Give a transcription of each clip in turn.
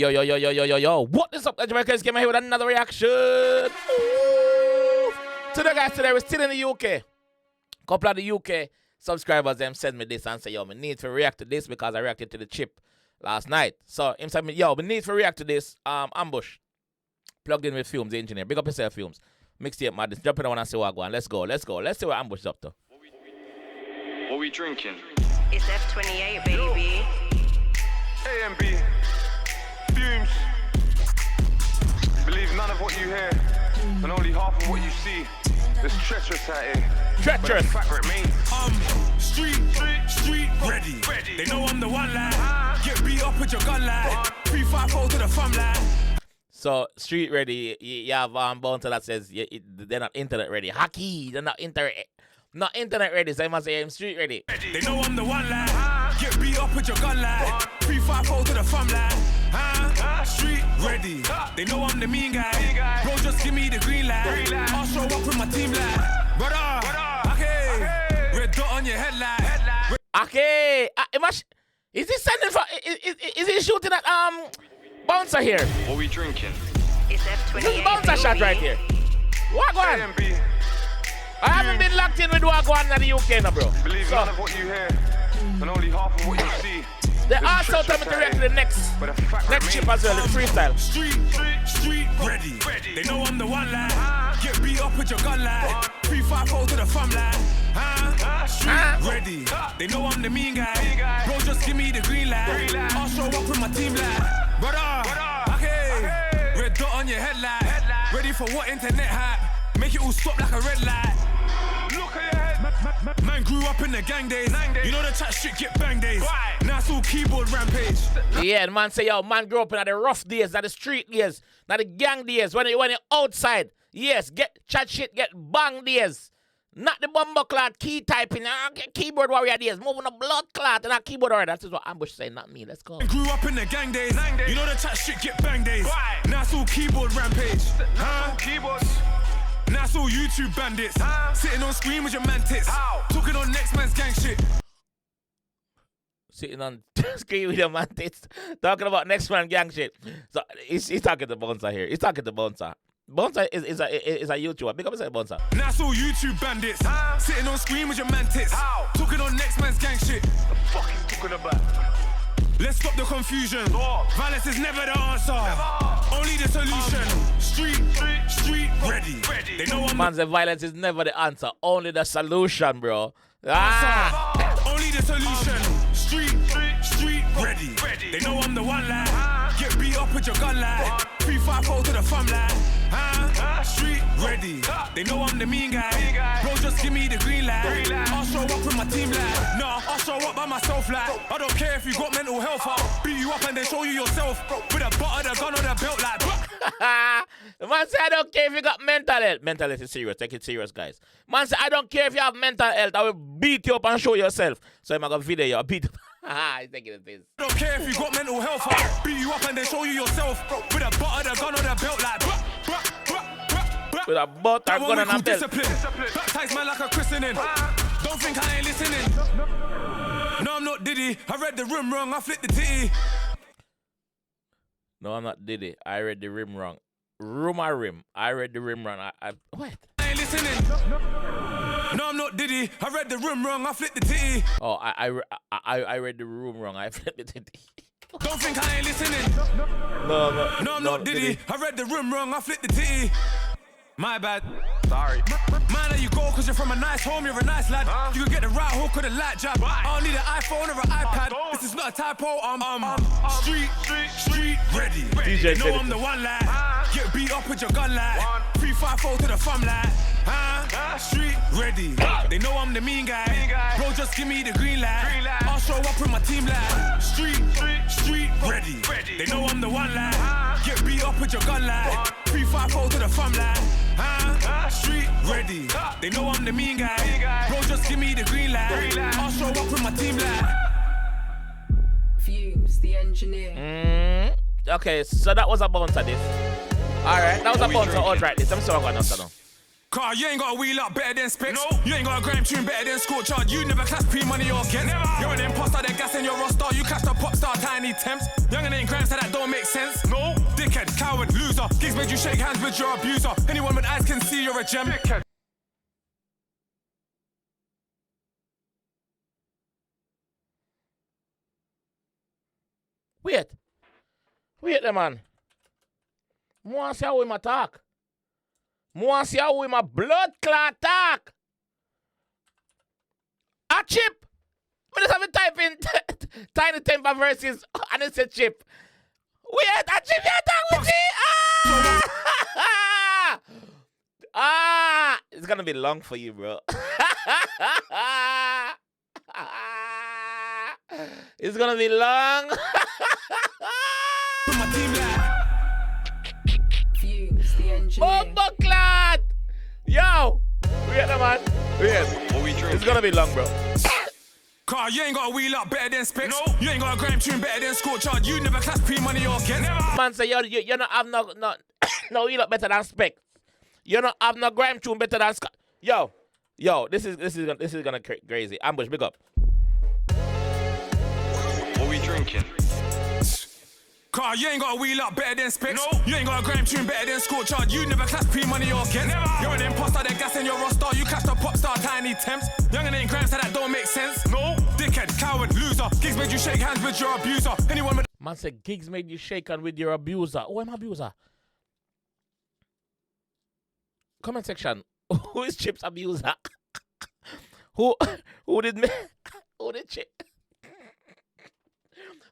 Yo. What is up, Jamaica? Came here with another reaction. Ooh. Today, guys, we're still in the UK. Couple of the UK subscribers them send me this and say, yo, me need to react to this because I reacted to the chip last night. So him said me, yo, we need to react to this ambush. Plugged in with Fumez, the engineer. Big up yourself, Fumez. Mixtape madness. Jump in the one and see what go on. Let's go. Let's see what ambush is up to. What we drinking? It's F28, baby. A and B. Fumez. Believe none of what you hear, and only half of what you see. It's treacherous out here. Treacherous. But the fact remains. Street ready. They know I'm the one lad. Get beat up with your gun lad. 3-5-4 to the thumb lad. So street ready. You have bouncer that says they're not internet ready. Hacky. They're not internet ready. So I must say I'm street ready. They know I'm the one lad. Get beat up with your gun lad. 3-5-4 to the thumb lad. Street ready. They know I'm the mean guy. Bro, just give me the green light. I'll show up with my team lad. Brother. Okay. Red dot on your head lad. Okay. Is he sending for? Is he shooting at bouncer here? What we drinking? It's F28, This is bouncer shot right here. What go A on? and B. I haven't been locked in with what go on in the UK now, bro. Believe none of what you hear, and only half of what you see. They It's also tell me to treacherous react to out the here. next But the fact chip remains. as well, the freestyle. Street ready. They know I'm the one lad. Get beat up with your gun lad. 3-5-4 to the thumb lad. Street ready. They know I'm the mean guy. Bro, just give me the green light. I'll show up with my team lad. Brother. Okay. Red dot on your head lad. Ready for what internet hat? Make it all stop like a red light. Look at your head. Man grew up in the gang days. You know the chat shit get bang days. Now it's all keyboard rampage. Yeah, the man say, yo, man grew up in the rough days, the street days, the gang days, when you're outside. Yes, get chat shit, get bang days. Not the bumper clot, key typing, keyboard warrior days, moving a blood clot and a keyboard warrior. That's what ambush saying, not me. Let's go. Grew up in the gang days. You know the chat shit get bang days. Now it's all keyboard rampage. Keyboards. Now it's all YouTube bandits. Sitting on screen with your man tits. Talking on next man's gang shit. Sitting on screen with your man tits, talking about next man gang shit. So he's talking to Bouncer here. He's talking to Bouncer. Bouncer is a YouTuber. Big up yourself, Bouncer. Now it's all YouTube bandits. Sitting on screen with your man tits. Talking on next man's gang shit. The fuck he's talking about? Let's stop the confusion. Violence is never the answer. Only the solution. Street ready. They know I'm Man said violence is never the answer, only the solution, bro. only the solution. Street ready. They know I'm the one lad. Get beat up with your gun lad. 3-5-4 to the thumb lad. Street ready. They know I'm the mean guy. Bro, just give me the green light. I'll show up with my team lad. Nah, I'll show up by myself lad. I don't care if you got mental health. I'll beat you up and then show you yourself. With a butt of the gun on the belt lad. The man said, I don't care if you got mental health. Mental health is serious. Take it serious, guys. Man said, I don't care if you have mental health. I will beat you up and show yourself. So I'm going to video you. I'll beat you. He's taking it this. I don't care if you got mental health. I'll beat you up and then show you yourself. With a butt of the gun on the belt lad. With a butt and gun on a belt. Discipline. Baptize man like a christening. Don't think I ain't listening. No, I'm not Diddy. I read the room wrong. I flipped the titty. No, I'm not Diddy. I read the rim wrong. Rim. I read the rim wrong. What? I ain't listening. No, I'm not Diddy. I read the room wrong. I flipped the titty. Oh, I read the room wrong. I flipped the titty. Don't think I ain't listening. No, I'm not Diddy. I read the room wrong. I flipped the titty. My bad. Sorry. Man, you go cause you're from a nice home, you're a nice lad. You can get the right hook or the light jab. I don't need an iPhone or an iPad. This is not a typo. Street ready. DJ know I'm the one lad. Get beat up with your gun lad. 3-5-4 to the thumb lad. Street ready. They know I'm the mean guy. Bro, just give me the green light. I'll show up with my team lad. Street ready. They know I'm the one lad. Get beat up with your gun lad. 3-5-4 to the thumb lad. Street ready. They know I'm the mean guy. Bro, just give me the green light. I'll show up with my team lad. Fumez, the engineer. Okay, so that was a bouncer this. Alright, that was a bouncer outright this. I'm sorry I'm going to Car, you ain't got a wheel up better than specs. No. You ain't got a grime tune better than Scorchard. You never class pre-money or get. You're an imposter, they're gassing your roster. You catch the pop star, tiny temps. Young and ain't grime, so that don't make sense. No. Dickhead, coward, loser. Gigs made you shake hands with your abuser. Anyone with eyes can see you're a gem. Dickhead. Wait there, man. I want to see how we talk. I want to see how we blood clot talk. A chip. I just have to type in Tiny Temper versus and it said chip. Wait, a chip you talk with me. It's gonna be long for you, bro. It's gonna be long. Fumez, the engineer. Bumbleclad! Yo! Wait, man. Wait. What we drinking? It's gonna be long, bro. Car, you ain't got a wheel up better than specs. No. You ain't got a grime tune better than Scorchard. You never class pre-money or get. Man say you don't have no wheel up better than specs. You don't have no grime tune better than Yo, this is gonna crazy. Ambush, big up. What we drinking? Car, you ain't got a wheel up better than specs. No. You ain't got a grime tune better than Scorchard. You never class pre-money or get. You're an imposter, they're gassing your roster. You catch the pop star, tiny temps. Young and ain't grime, so that don't make sense. No. Dickhead, coward, loser. Gigs made you shake hands with your abuser. Anyone with Man said gigs made you shake hands with your abuser. Oh, I'm abuser. Comment section. Who is Chip's abuser? who did Chip?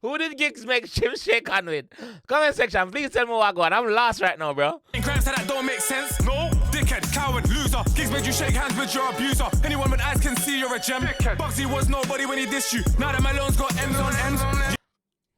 Who did gigs make Chip shake hands with? Comment section, please tell me what I got. I'm lost right now, bro. Crimes that don't make sense. No. Dickhead, coward, loser. Gigs made you shake hands with your abuser. Anyone with eyes can see you're a gem. Dickhead. Bugsy was nobody when he dissed you. Now that Malone's got M's on M's.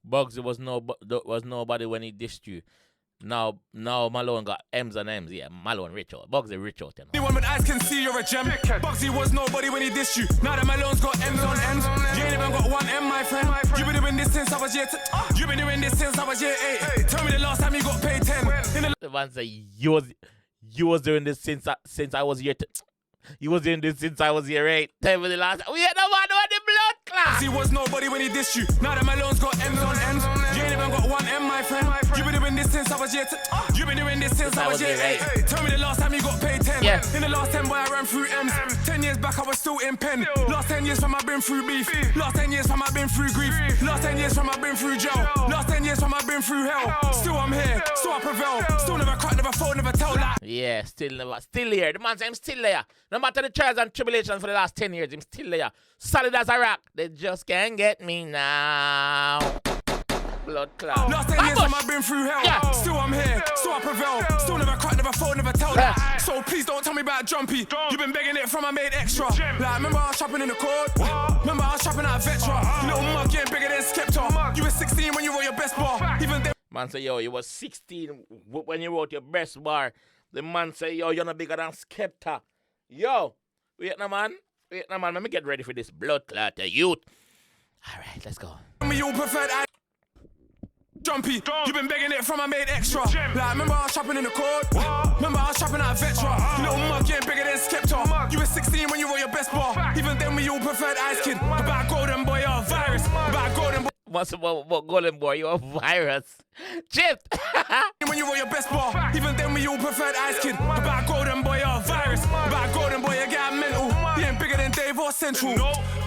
Bugsy was nobody when he dissed you. Now Malone got M's and M's. Yeah, Malone rich out. Bugsy rich out. You know. Anyone with eyes can see you're a gem. Dickhead. Bugsy was nobody when he dissed you. Now that Malone's got M's on M's. You ain't even got one M, my friend. You been doing this since I was year 8. Tell me the last time you got paid 10. The man say you was doing this since I was year. You was doing this since I was year 8. Tell me the last time. We ain't no man on the blood class. He was nobody when he dissed you. Now that Malone's got M's on M's. You ain't even got one M, my friend. You been doing this since I was year 8. Tell me the last time you got paid 10. Yeah. In the last 10 boy I ran through M's. 10 years back I was still in pen. Last 10 years from I been through beef. Last 10 years from I been through grief. Last 10 years from I been through jail. Last 10 years from I been through hell. Still I'm here, still I prevail. Still never crack, never fold, never tell that. Yeah, still here. The man say I'm still there. No matter the trials and tribulations for the last 10 years, I'm still there. Solid as a rock. They just can't get me now. Blood clot. Last 10 years from I been through hell. Yeah. Still I'm here, still I prevail. Still never crack, never fold, never tell that. So please don't tell me about Jumpy. You been begging it from I made extra. Like remember I was shopping in the court. Remember I was shopping at Vetra. You little mug getting bigger than Skepta. You were 16 when you wrote your best bar. Even then. Man say yo, you was 16 when you wrote your best bar. The man say yo, you're not bigger than Skepta. Yo, wait now man. Let me get ready for this blood clot, youth. All right, let's go. You preferred Jumpy, you been begging it from I made extra. Like remember I was shopping in the court. Remember I was shopping at Vetra. You little mug getting bigger than Skepta. You were 16 when you wrote your best bar. Even then we all preferred Ice Kid. About Golden Boy, you're a virus. About Golden Boy. What's about Golden Boy? You're a virus. Chip. When you wrote your best bar. Even then we all preferred Ice Kid. About Golden Boy, you're a virus. About Golden Boy, you get mental. He ain't bigger than Dave or Central.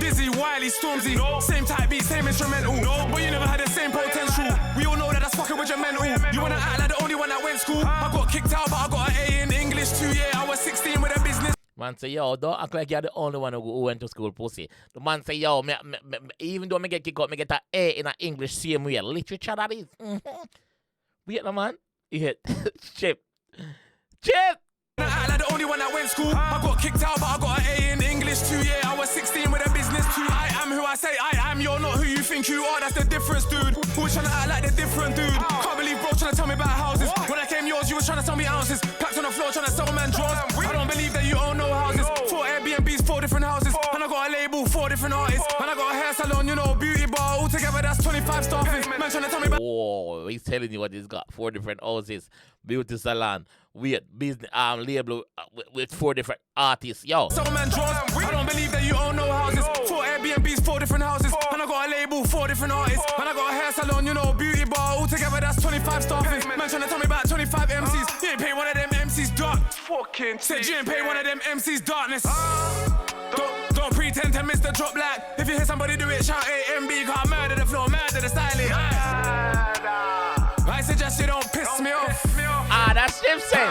Dizzy, Wiley, Stormzy. Same type beat, same instrumental. But you never had the same potential. We all know that that's fucking with your mental. You wanna act like the only one that went school. I got kicked out, but I got an A in English too. Yeah, I was 16 with a business. Man say, yo, don't act like you're the only one who went to school, pussy. The man say, yo, even though I get kicked out, I get an A in an English same way. Literature, that is. Wait, no, man. Yeah. Chip. I act like the only one that went school. I got kicked out, but I got an A in English too. Yeah, I was 16 with a business too. I am who I say I am. You're not who you think you are. That's the difference, dude. Always trying to act like the different dude. Can't believe bro trying to tell me about houses. When I came yours, you was trying to tell me ounces. Packs on the floor trying to sell man drawers. I don't believe that you own no houses. 4 Airbnbs, 4 different houses. And I got a label, 4 different artists. And I got a hair salon, you know, beauty bar. All together, that's 25 staff. Man trying to tell me about. Oh, he's telling you what he's got. 4 different houses, beauty salon, weird business label with 4 different artists. Yo. Some man draws. I don't believe that you own no houses. 4 Airbnbs, 4 different houses. And I got a label, 4 different artists. And I got a hair salon, you know, beauty bar. All together, that's 25 staffers. Man trying to tell me about 25 MCs. You ain't pay one of them MCs dark. Fucking Said you ain't pay one of them MCs darkness. Don't pretend to miss the drop like. If you hear somebody do it, shout AMB. Cause I murder the flow, murder the styling. I suggest you don't piss me off. That's him saying.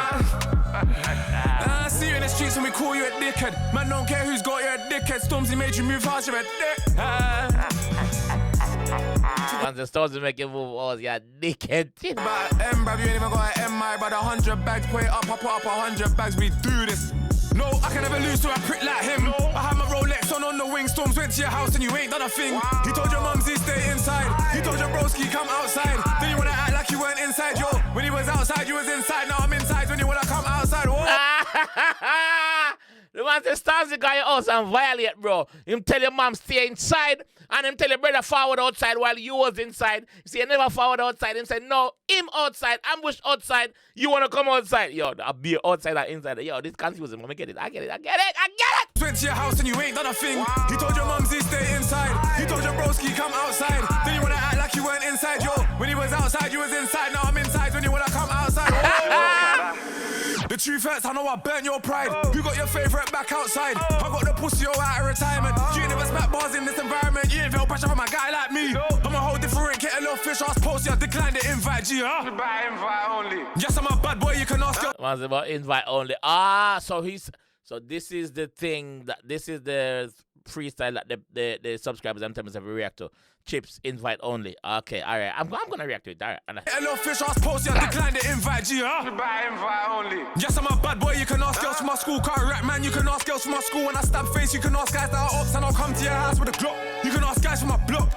I see you in the streets and we call you a dickhead. Man don't care who's got you a dickhead. Stormzy made you move fast, you're a dick. Once the Stormzy make you move, oh, you're a dickhead. But bruv, you ain't even got an MI. But 100 bags, put it up, I put up 100 bags, we do this. No, I can never lose to a prick like him. I had my Rolex on the wing. Storms went to your house and you ain't done a thing. You told your mums he stay inside. You told your broski come outside. Then you wanna act like you weren't inside, yo. When he was outside, you was inside. Now I'm inside when you wanna come outside. Whoa. The man says Stormzy got your house and violate, bro. Him tell your mom stay inside, and him tell your brother forward outside while you was inside. You see, you never forward outside. Him said, no, him outside, ambush outside. You want to come outside. Yo, I'll be outside and inside. Yo, this confusing. Let me get it. I get it. Went to your house and you ain't done a thing. You told your mums he stay inside. You told your broski come outside. Then you wanna act like you weren't inside, yo. When he was outside, you was inside. Now I'm inside when you wanna come outside. The truth hurts, I know I burnt your pride. You got your favourite back outside. I got the pussy all out of retirement. You ain't never smack bars in this environment. You ain't felt pressure from a guy like me. I'm a whole different, get a little fish ass post. You decline the invite, G, huh? By invite only. Yes, I'm a bad boy, you can ask her. Man's about invite only. So this is the thing this is the freestyle that the subscribers sometimes have react to. Chips invite only. Okay, all right. I'm gonna react to it. All right. A little fish ass post, you decline the invite, G, huh? By invite only. Yes, I'm a bad boy, you can ask girls from my school. Can't rap, man, you can ask girls from my school. When I stab face, you can ask guys that are ops and I'll come to your house with a Glock. You can ask guys from my block.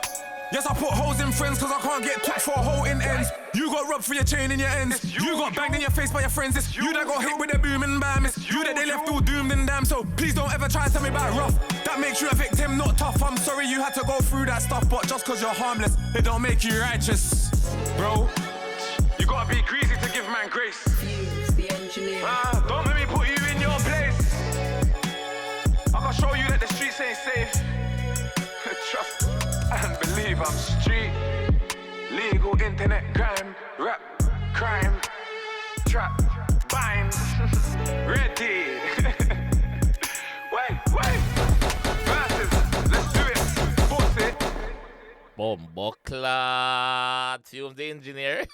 Yes, I put holes in friends cause I can't get took for a hole in ends. You got robbed for your chain in your ends. You got banged in your face by your friends. It's you that got hit with a boom and bam. It's you that they left all doomed and damn. So please don't ever try to tell me about rough. That makes you a victim, not tough. I'm sorry you had to go through that stuff, but just cause you're harmless, it don't make you righteous, bro. You gotta be greasy to give man grace. Fumez, the engineer. Don't let me put you in your place. I can show you that the streets ain't safe. Trust and believe I'm street. Legal internet crime, rap, crime, trap, bind, ready. Wait. Versus, let's do it. Force it. Bombocla. Fumez the engineer.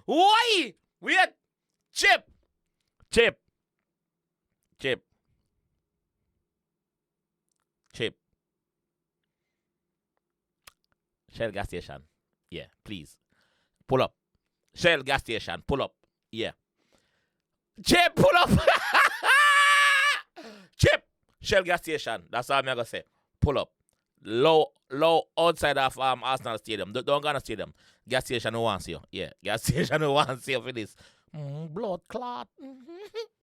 Why? Wait. Chip. Shell gas station. Yeah, please. Pull up. Shell gas station. Pull up. Yeah. Chip, pull up. Chip. Shell gas station. That's all I'm going to say. Pull up. Low outside of Arsenal Stadium. Don't go to stadium. Gas station who wants you. Yeah. Gas station who wants you for this. Blood clot.